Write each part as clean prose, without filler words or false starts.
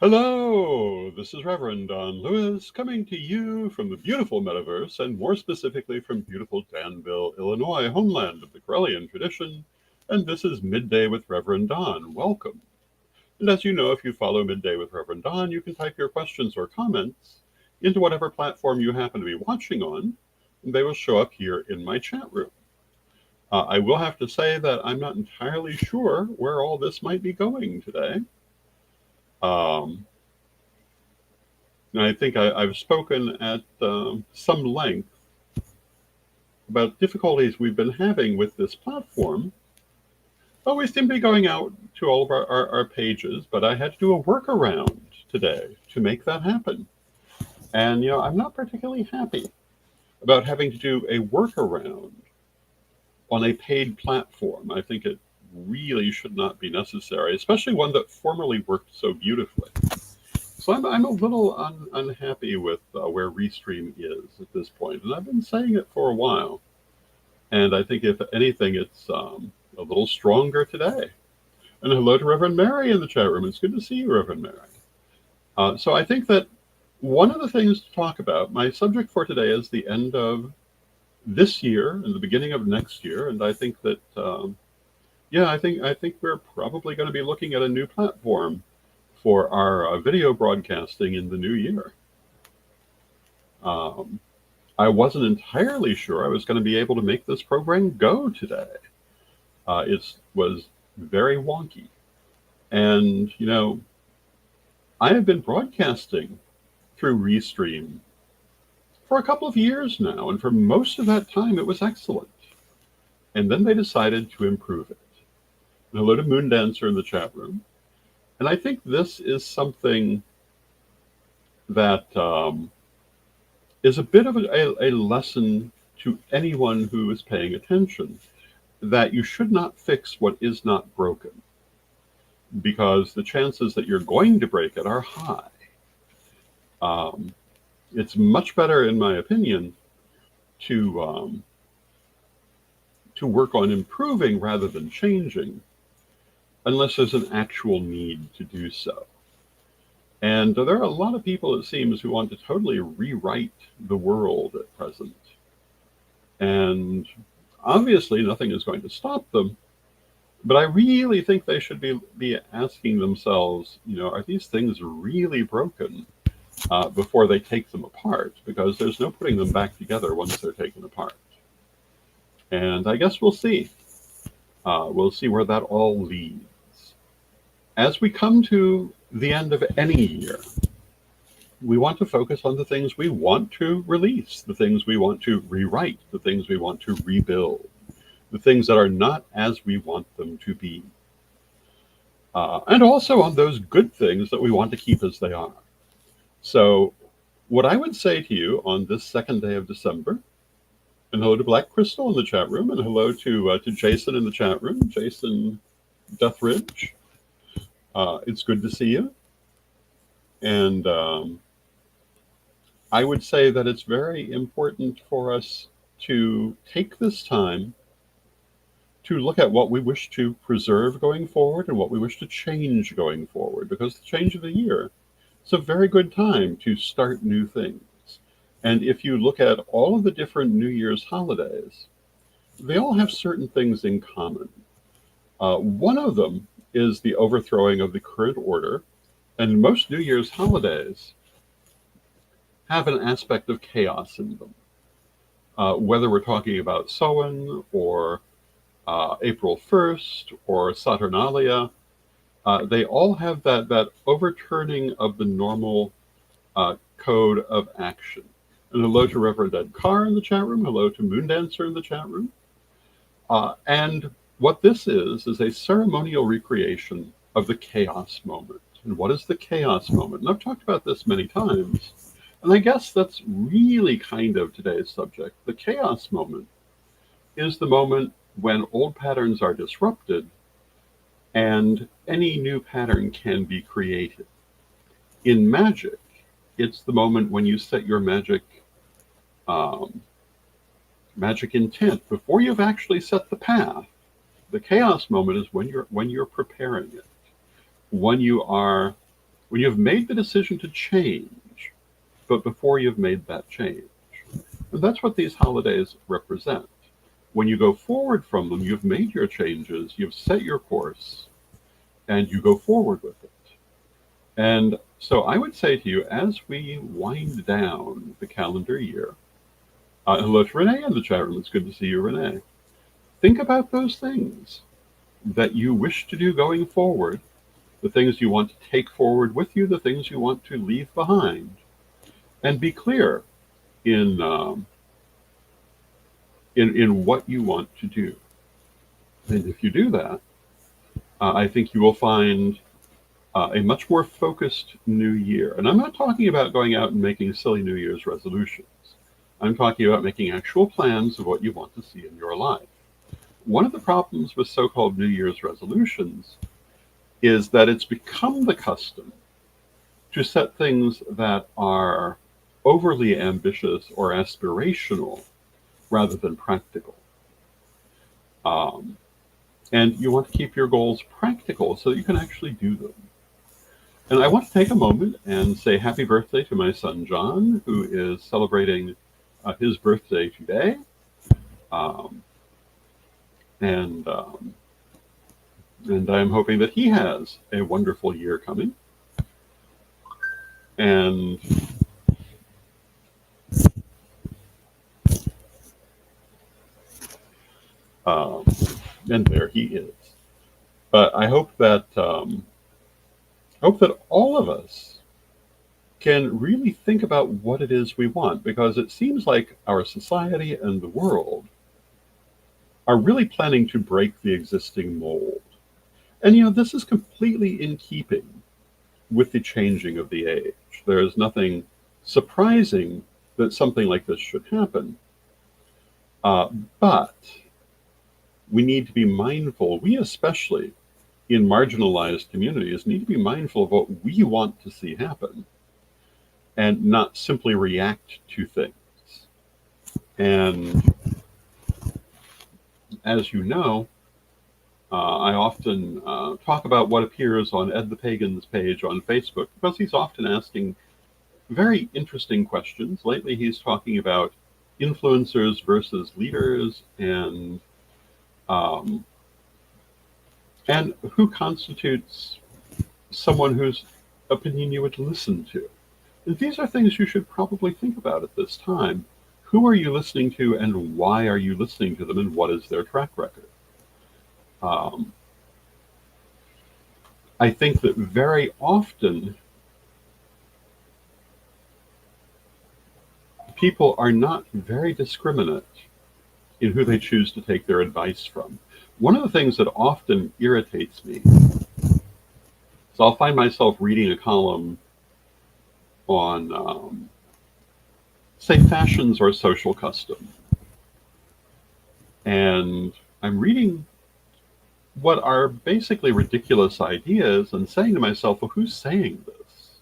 Hello, this is Reverend Don Lewis coming to you from the beautiful metaverse and more specifically from beautiful Danville, Illinois, homeland of the Corellian tradition. And this is Midday with Reverend Don. Welcome. And as you know, if you follow Midday with Reverend Don, you can type your questions or comments into whatever platform you happen to be watching on, and they will show up here in my chat room. I will have to say that I'm not entirely sure where all this might be going today. Um, And I think I've spoken at some length about difficulties we've been having with this platform. Well, we seem to be going out to all of our pages, but I had to do a workaround today to make that happen. And, I'm not particularly happy about having to do a workaround on a paid platform. I think it really should not be necessary, especially one that formerly worked so beautifully. So I'm a little unhappy with where Restream is at this point, and I've been saying it for a while. And I think if anything, it's a little stronger today. And hello to Reverend Mary in the chat room. It's good to see you, Reverend Mary. So I think that one of the things to talk about, my subject for today is the end of this year and the beginning of next year, and I think that I think we're probably going to be looking at a new platform for our video broadcasting in the new year. I wasn't entirely sure I was going to be able to make this program go today. It was very wonky. And, I have been broadcasting through Restream for a couple of years now, and for most of that time it was excellent. And then they decided to improve it. And hello to Moondancer in the chat room. And I think this is something that is a bit of a lesson to anyone who is paying attention, that you should not fix what is not broken, because the chances that you're going to break it are high. It's much better, in my opinion, to work on improving rather than changing, unless there's an actual need to do so. And there are a lot of people, it seems, who want to totally rewrite the world at present. And obviously, nothing is going to stop them. But I really think they should be asking themselves, are these things really broken before they take them apart? Because there's no putting them back together once they're taken apart. And I guess we'll see. We'll see where that all leads. As we come to the end of any year, we want to focus on the things we want to release, the things we want to rewrite, the things we want to rebuild, the things that are not as we want them to be. And also on those good things that we want to keep as they are. So what I would say to you on this second day of December, and hello to Black Crystal in the chat room, and hello to Jason in the chat room, Jason Deathridge. It's good to see you. And I would say that it's very important for us to take this time to look at what we wish to preserve going forward and what we wish to change going forward, because the change of the year, it's a very good time to start new things. And if you look at all of the different New Year's holidays, they all have certain things in common. One of them is the overthrowing of the current order, and most New Year's holidays have an aspect of chaos in them. Whether we're talking about Samhain or April 1st or Saturnalia, they all have that overturning of the normal code of action. And hello to Reverend Ed Carr in the chat room. Hello to Moondancer in the chat room. And what this is a ceremonial recreation of the chaos moment. And what is the chaos moment? And I've talked about this many times. And I guess that's really kind of today's subject. The chaos moment is the moment when old patterns are disrupted and any new pattern can be created. In magic, it's the moment when you set your magic intent before you've actually set the path. The chaos moment is when you're preparing it, when you are when you've made the decision to change, but before you've made that change. And that's what these holidays represent. When you go forward from them, you've made your changes, you've set your course, and you go forward with it. And so I would say to you, as we wind down the calendar year, hello to Renee in the chat room. It's good to see you, Renee. Think about those things that you wish to do going forward, the things you want to take forward with you, the things you want to leave behind, and be clear in what you want to do. And if you do that, I think you will find a much more focused new year. And I'm not talking about going out and making silly New Year's resolutions. I'm talking about making actual plans of what you want to see in your life. One of the problems with so-called New Year's resolutions is that it's become the custom to set things that are overly ambitious or aspirational rather than practical. And you want to keep your goals practical so that you can actually do them. And I want to take a moment and say happy birthday to my son, John, who is celebrating his birthday today. And I'm hoping that he has a wonderful year coming. And there he is. But I hope that all of us can really think about what it is we want, because it seems like our society and the world are really planning to break the existing mold. And this is completely in keeping with the changing of the age. There is nothing surprising that something like this should happen. But we need to be mindful, we especially in marginalized communities need to be mindful of what we want to see happen and not simply react to things. And as you know, I often talk about what appears on Ed the Pagan's page on Facebook, because he's often asking very interesting questions. Lately, he's talking about influencers versus leaders, and who constitutes someone whose opinion you would listen to. And these are things you should probably think about at this time. Who are you listening to, and why are you listening to them, and what is their track record? I think that very often people are not very discriminate in who they choose to take their advice from. One of the things that often irritates me is I'll find myself reading a column on, say, fashions or social custom. And I'm reading what are basically ridiculous ideas and saying to myself, well, who's saying this?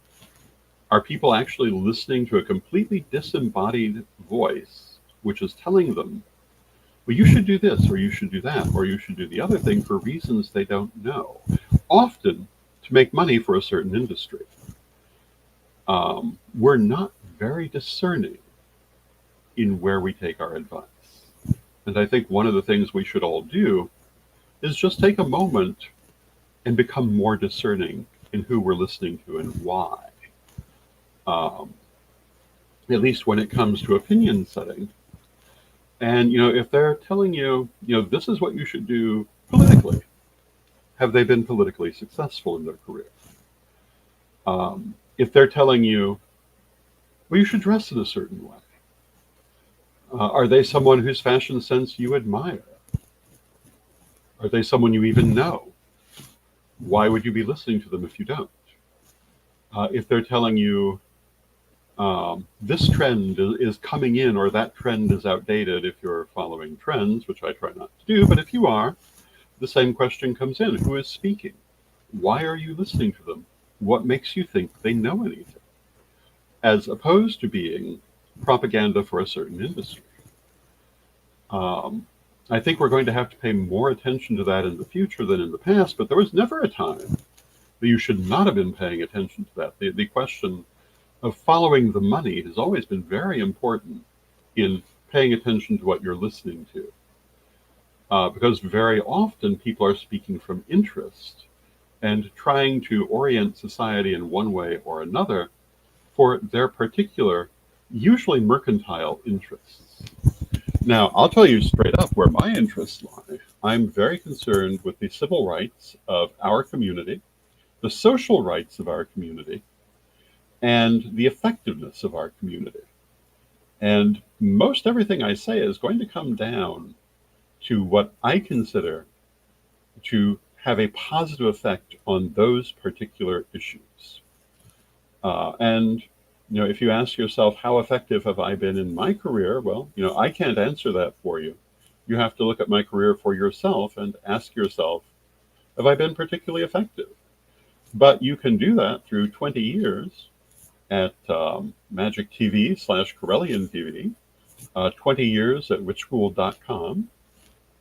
Are people actually listening to a completely disembodied voice, which is telling them, well, you should do this, or you should do that, or you should do the other thing for reasons they don't know, often to make money for a certain industry? We're not very discerning in where we take our advice. And I think one of the things we should all do is just take a moment and become more discerning in who we're listening to and why. At least when it comes to opinion setting. And, if they're telling you, this is what you should do politically, have they been politically successful in their career? If they're telling you, well, you should dress in a certain way, are they someone whose fashion sense you admire? Are they someone you even know? Why would you be listening to them if you don't? If they're telling you this trend is coming in, or that trend is outdated, if you're following trends, which I try not to do, but if you are, the same question comes in. Who is speaking? Why are you listening to them? What makes you think they know anything? As opposed to being propaganda for a certain industry. I think we're going to have to pay more attention to that in the future than in the past, but there was never a time that you should not have been paying attention to that. The question of following the money has always been very important in paying attention to what you're listening to. Because very often people are speaking from interest and trying to orient society in one way or another for their particular, usually mercantile interests. Now, I'll tell you straight up where my interests lie. I'm very concerned with the civil rights of our community, the social rights of our community, and the effectiveness of our community. And most everything I say is going to come down to what I consider to have a positive effect on those particular issues. And if you ask yourself, how effective have I been in my career? Well, I can't answer that for you. You have to look at my career for yourself and ask yourself, have I been particularly effective? But you can do that through 20 years at Magic TV/Corellian TV, 20 years at witchschool.com,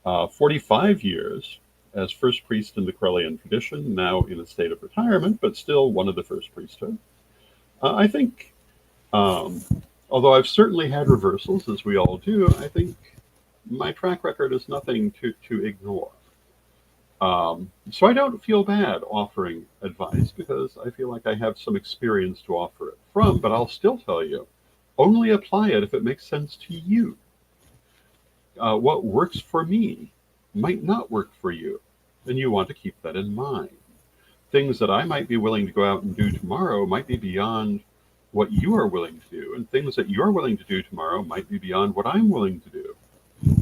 45 years as first priest in the Corellian tradition, now in a state of retirement, but still one of the first priesthood. I think, although I've certainly had reversals, as we all do, I think my track record is nothing to ignore. So I don't feel bad offering advice because I feel like I have some experience to offer it from, but I'll still tell you, only apply it if it makes sense to you. What works for me might not work for you, and you want to keep that in mind. Things that I might be willing to go out and do tomorrow might be beyond what you are willing to do, and things that you're willing to do tomorrow might be beyond what I'm willing to do.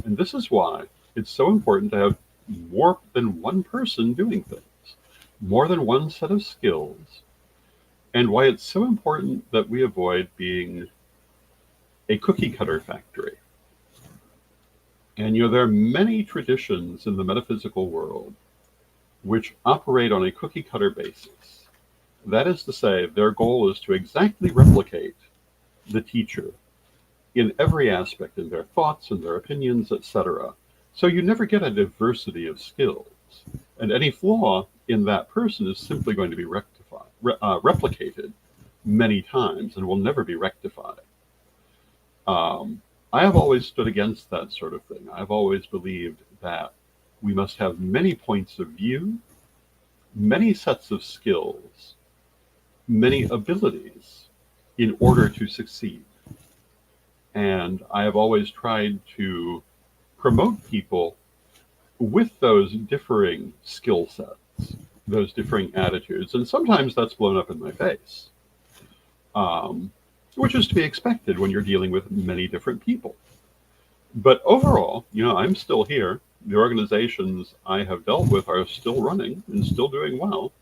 And this is why it's so important to have more than one person doing things, more than one set of skills, and why it's so important that we avoid being a cookie cutter factory. And there are many traditions in the metaphysical world which operate on a cookie cutter basis. That is to say, their goal is to exactly replicate the teacher in every aspect, in their thoughts and their opinions, etc. So you never get a diversity of skills. And any flaw in that person is simply going to be replicated many times and will never be rectified. I have always stood against that sort of thing. I've always believed that we must have many points of view, many sets of skills, many abilities in order to succeed. And I have always tried to promote people with those differing skill sets, those differing attitudes. And sometimes that's blown up in my face, which is to be expected when you're dealing with many different people. But overall, I'm still here. The organizations I have dealt with are still running and still doing well.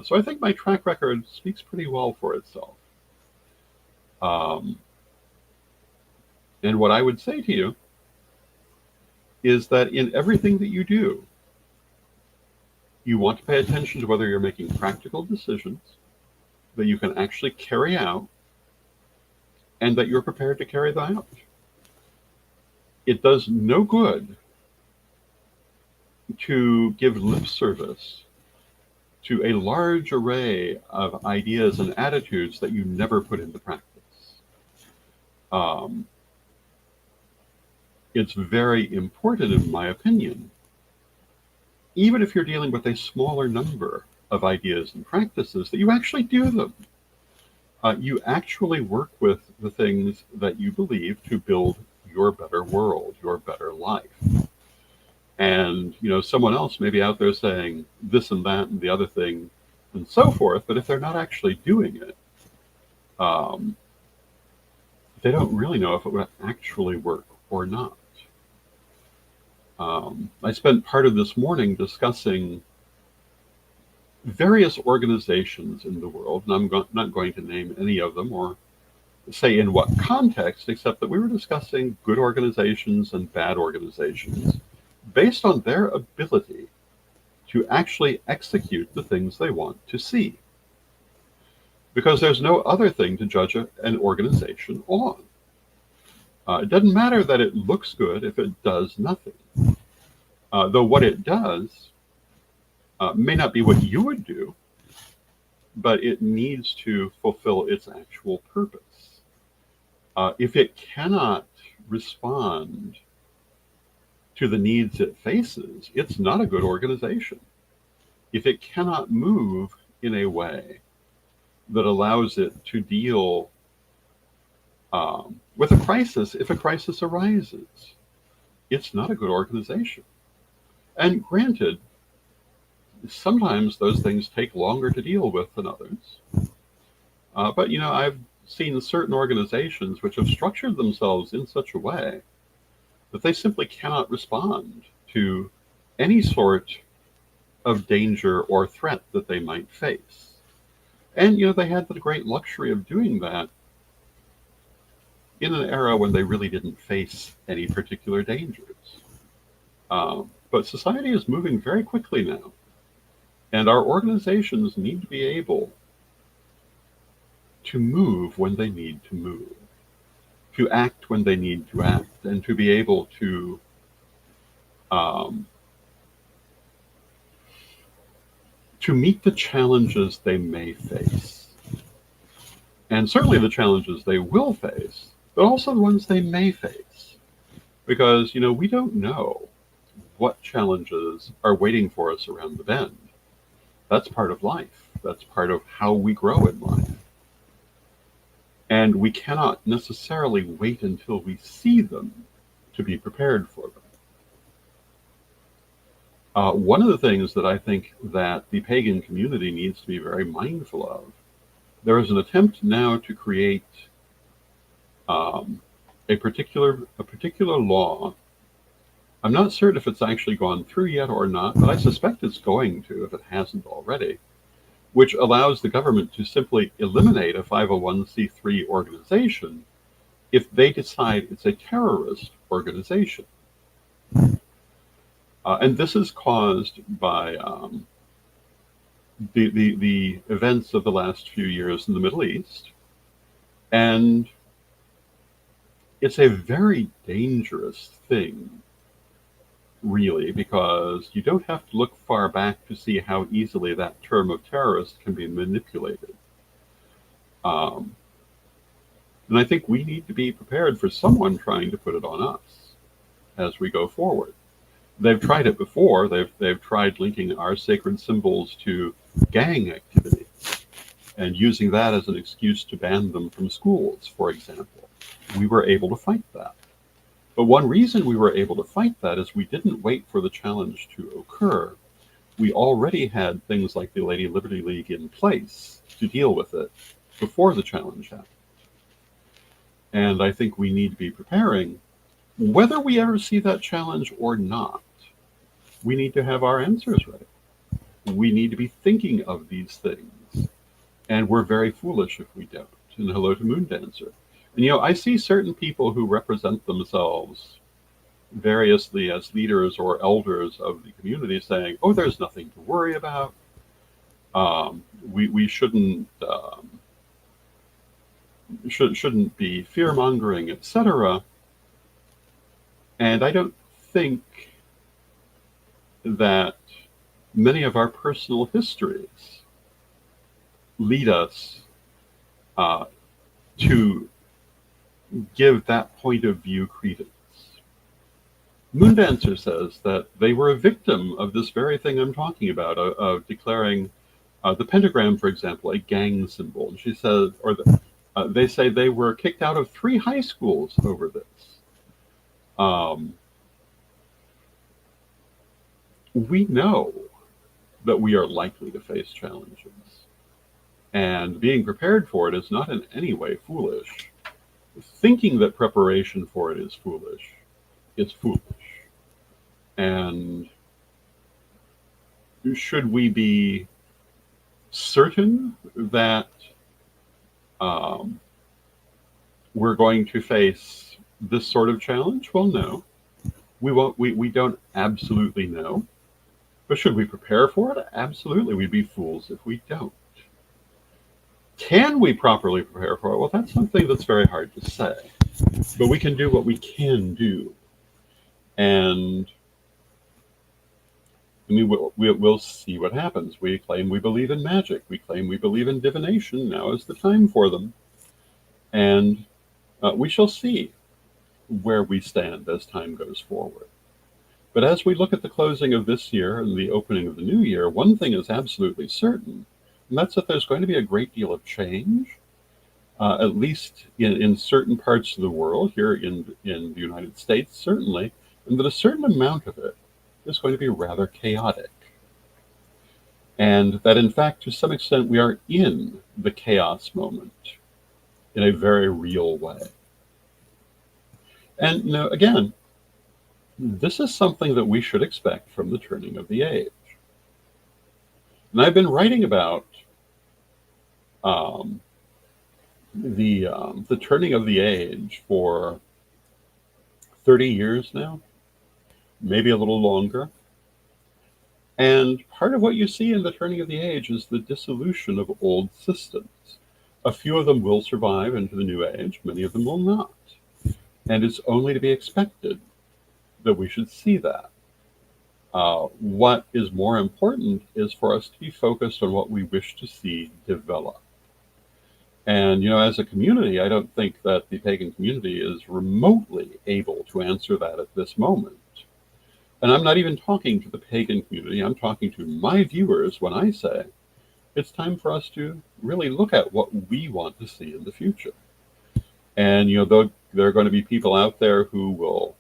So I think my track record speaks pretty well for itself. And what I would say to you is that in everything that you do, you want to pay attention to whether you're making practical decisions that you can actually carry out and that you're prepared to carry them out. It does no good to give lip service to a large array of ideas and attitudes that you never put into practice. It's very important, in my opinion, even if you're dealing with a smaller number of ideas and practices, that you actually do them. You actually work with the things that you believe to build your better world, your better life. And, someone else may be out there saying this and that and the other thing and so forth, but if they're not actually doing it, they don't really know if it would actually work or not. I spent part of this morning discussing various organizations in the world, and I'm not going to name any of them or say in what context, except that we were discussing good organizations and bad organizations based on their ability to actually execute the things they want to see. Because there's no other thing to judge an organization on. It doesn't matter that it looks good if it does nothing. Though what it does may not be what you would do, but it needs to fulfill its actual purpose. If it cannot respond to the needs it faces, it's not a good organization. If it cannot move in a way that allows it to deal with a crisis, if a crisis arises, it's not a good organization. And granted, sometimes those things take longer to deal with than others. But I've seen certain organizations which have structured themselves in such a way that they simply cannot respond to any sort of danger or threat that they might face. And they had the great luxury of doing that in an era when they really didn't face any particular dangers. But society is moving very quickly now, and our organizations need to be able to move when they need to move, to act when they need to act, and to be able to meet the challenges they may face. And certainly the challenges they will face, but also the ones they may face. Because, we don't know what challenges are waiting for us around the bend. That's part of life. That's part of how we grow in life. And we cannot necessarily wait until we see them to be prepared for them. One of the things that I think that the pagan community needs to be very mindful of, there is an attempt now to create a particular law. I'm not certain if it's actually gone through yet or not, but I suspect it's going to if it hasn't already, which allows the government to simply eliminate a 501c3 organization if they decide it's a terrorist organization. And this is caused by the events of the last few years in the Middle East. And it's a very dangerous thing, really, because you don't have to look far back to see how easily that term of terrorist can be manipulated. And I think we need to be prepared for someone trying to put it on us as we go forward. They've tried it before. They've tried linking our sacred symbols to gang activity and using that as an excuse to ban them from schools, for example. We were able to fight that. But one reason we were able to fight that is we didn't wait for the challenge to occur. We already had things like the Lady Liberty League in place to deal with it before the challenge happened. And I think we need to be preparing, whether we ever see that challenge or not. We need to have our answers ready. We need to be thinking of these things. And we're very foolish if we don't. And hello to Moondancer. And I see certain people who represent themselves variously as leaders or elders of the community saying, oh, there's nothing to worry about. We shouldn't be fear-mongering, etc. And I don't think that many of our personal histories lead us to give that point of view credence. Moondancer says that they were a victim of this very thing I'm talking about, of declaring the pentagram, for example, a gang symbol. And she says, they say they were kicked out of 3 high schools over this. We know that we are likely to face challenges, and being prepared for it is not in any way foolish. Thinking that preparation for it is foolish, it's foolish. And should we be certain that we're going to face this sort of challenge? Well, no. We don't absolutely know. But should we prepare for it? Absolutely. We'd be fools if we don't. Can we properly prepare for it? Well, that's something that's very hard to say. But we can do what we can do. And I mean, we'll see what happens. We claim we believe in magic. We claim we believe in divination. Now is the time for them. And we shall see where we stand as time goes forward. But as we look at the closing of this year and the opening of the new year, one thing is absolutely certain, and that's that there's going to be a great deal of change, at least in certain parts of the world, here in the United States, certainly, and that a certain amount of it is going to be rather chaotic. And that, in fact, to some extent, we are in the chaos moment in a very real way. And, again, this is something that we should expect from the turning of the age. And I've been writing about the turning of the age for 30 years now, maybe a little longer. And part of what you see in the turning of the age is the dissolution of old systems. A few of them will survive into the new age, many of them will not. And it's only to be expected that we should see that. What is more important is for us to be focused on what we wish to see develop. And, as a community, I don't think that the pagan community is remotely able to answer that at this moment. And I'm not even talking to the pagan community. I'm talking to my viewers when I say it's time for us to really look at what we want to see in the future. And, there are going to be people out there who will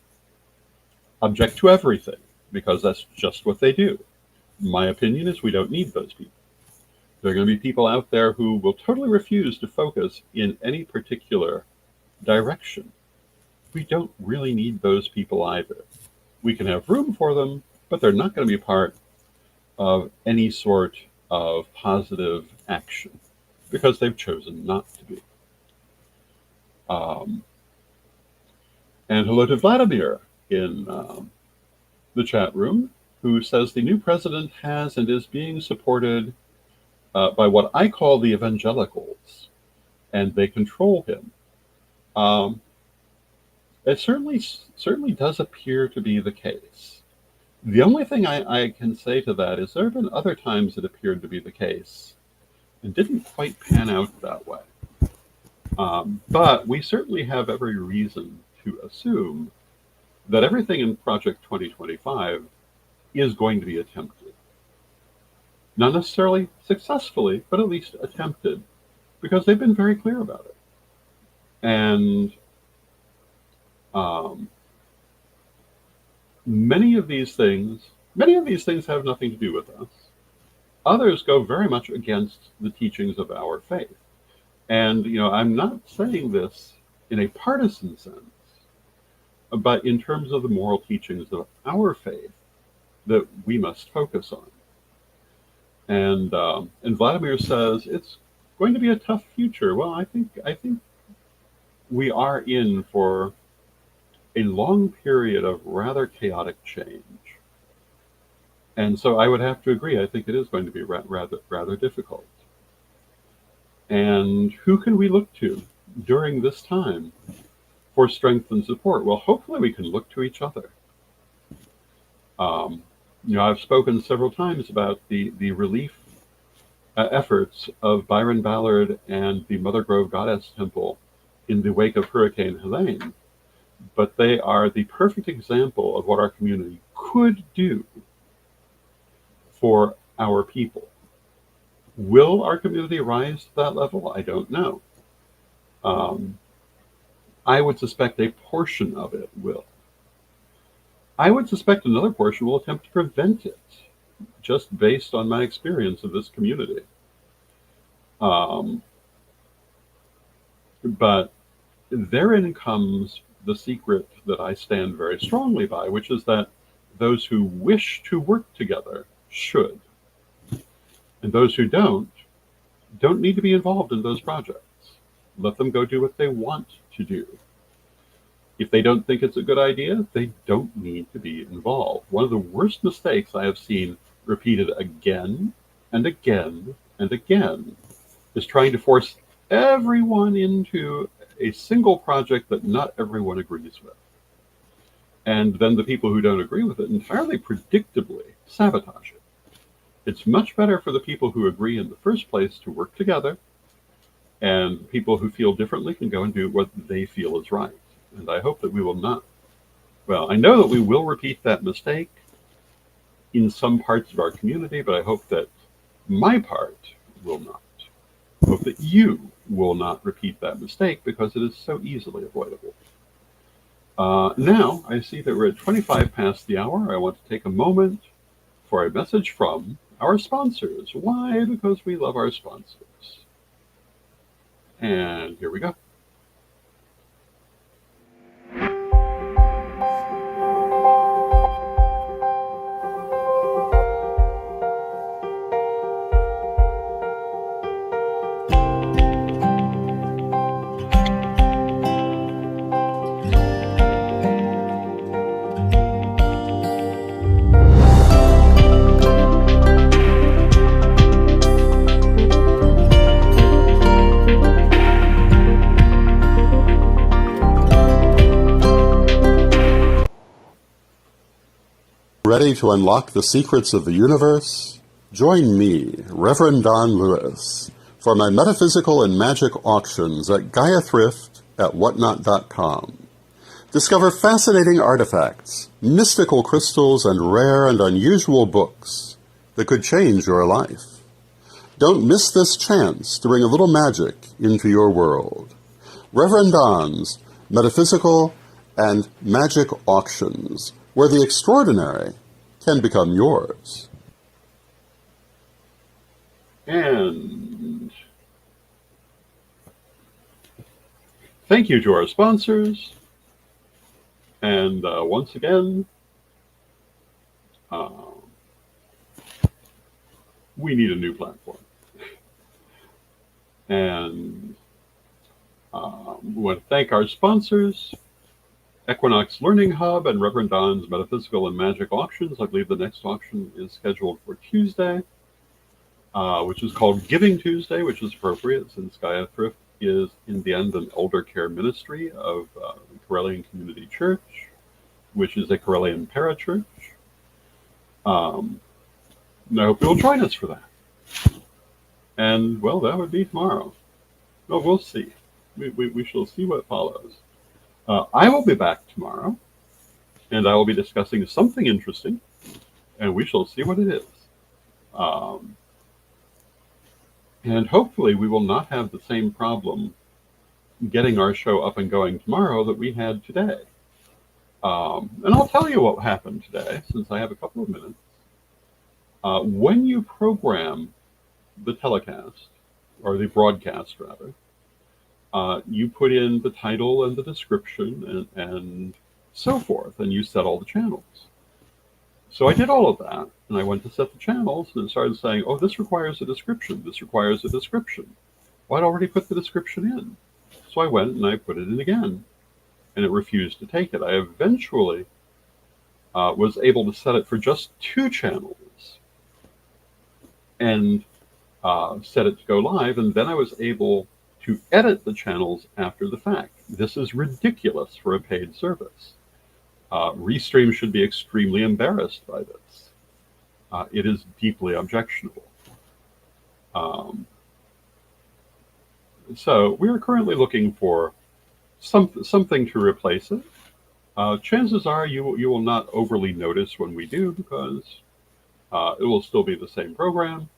object to everything because that's just what they do. My opinion is we don't need those people. There are going to be people out there who will totally refuse to focus in any particular direction. We don't really need those people either. We can have room for them, but they're not going to be part of any sort of positive action because they've chosen not to be. And hello to Vladimir in the chat room, who says the new president has and is being supported by what I call the evangelicals, and they control him. It certainly does appear to be the case. The only thing I can say to that is there have been other times it appeared to be the case and didn't quite pan out that way. But we certainly have every reason to assume that everything in Project 2025 is going to be attempted. Not necessarily successfully, but at least attempted, because they've been very clear about it. And many of these things have nothing to do with us. Others go very much against the teachings of our faith. And, I'm not saying this in a partisan sense, but in terms of the moral teachings of our faith that we must focus on. And Vladimir says it's going to be a tough future. Well, I think we are in for a long period of rather chaotic change. And so I would have to agree. I think it is going to be rather difficult. And who can we look to during this time for strength and support? Well, hopefully we can look to each other. I've spoken several times about the relief efforts of Byron Ballard and the Mother Grove Goddess Temple in the wake of Hurricane Helene. But they are the perfect example of what our community could do for our people. Will our community rise to that level? I don't know. I would suspect a portion of it will. I would suspect another portion will attempt to prevent it, just based on my experience of this community. But therein comes the secret that I stand very strongly by, which is that those who wish to work together should. And those who don't need to be involved in those projects. Let them go do what they want to do. If they don't think it's a good idea, they don't need to be involved. One of the worst mistakes I have seen repeated again and again and again is trying to force everyone into a single project that not everyone agrees with. And then the people who don't agree with it entirely predictably sabotage it. It's much better for the people who agree in the first place to work together, and people who feel differently can go and do what they feel is right. And I hope that we will not, well, I know that we will repeat that mistake in some parts of our community, but I hope that my part will not. I hope that you will not repeat that mistake because it is so easily avoidable. Now, I see that we're at 25 past the hour. I want to take a moment for a message from our sponsors. Why? Because we love our sponsors. And here we go. Ready to unlock the secrets of the universe? Join me, Reverend Don Lewis, for my metaphysical and magic auctions at Gaia Thrift at whatnot.com. Discover fascinating artifacts, mystical crystals, and rare and unusual books that could change your life. Don't miss this chance to bring a little magic into your world. Reverend Don's Metaphysical and Magic Auctions, where the extraordinary can become yours. And thank you to our sponsors. And once again, we need a new platform. And we want to thank our sponsors, Equinox Learning Hub and Reverend Don's Metaphysical and Magic Auctions. I believe the next auction is scheduled for Tuesday, which is called Giving Tuesday, which is appropriate since Gaia Thrift is, in the end, an elder care ministry of the Corellian Community Church, which is a Corellian parachurch. And I hope you'll join us for that. And, well, that would be tomorrow. Well, we'll see. We shall see what follows. I will be back tomorrow, and I will be discussing something interesting, and we shall see what it is. And hopefully we will not have the same problem getting our show up and going tomorrow that we had today. And I'll tell you what happened today, since I have a couple of minutes. When you program the telecast, or the broadcast rather, you put in the title and the description and so forth, and you set all the channels. So I did all of that, and I went to set the channels, and it started saying, oh, this requires a description, this requires a description. Well, I'd already put the description in. So I went and I put it in again, and it refused to take it. I eventually was able to set it for just 2 channels and set it to go live, and then I was able to edit the channels after the fact. This is ridiculous for a paid service. Restream should be extremely embarrassed by this. It is deeply objectionable. So we are currently looking for something to replace it. Chances are you will not overly notice when we do, because it will still be the same program.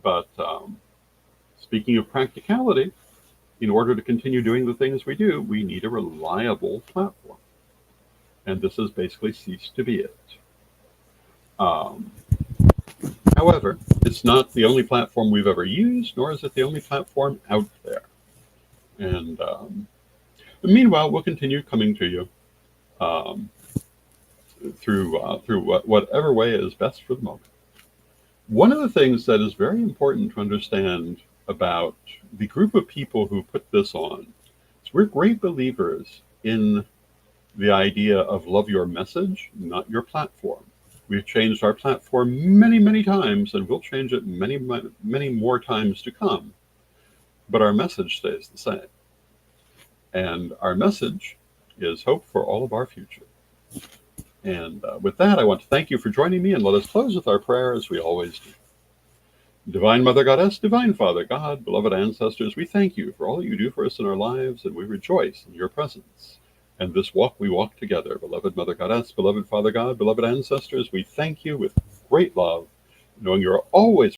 But speaking of practicality, in order to continue doing the things we do, we need a reliable platform. And this has basically ceased to be it. However, it's not the only platform we've ever used, nor is it the only platform out there. And meanwhile, we'll continue coming to you through whatever way is best for the moment. One of the things that is very important to understand about the group of people who put this on is we're great believers in the idea of love your message, not your platform. We've changed our platform many, many times, and we'll change it many, many more times to come. But our message stays the same. And our message is hope for all of our future. And with that, I want to thank you for joining me, and let us close with our prayer as we always do. Divine Mother Goddess, Divine Father God, beloved ancestors, we thank you for all you do for us in our lives, and we rejoice in your presence. And this walk we walk together. Beloved Mother Goddess, beloved Father God, beloved ancestors, we thank you with great love, knowing you're always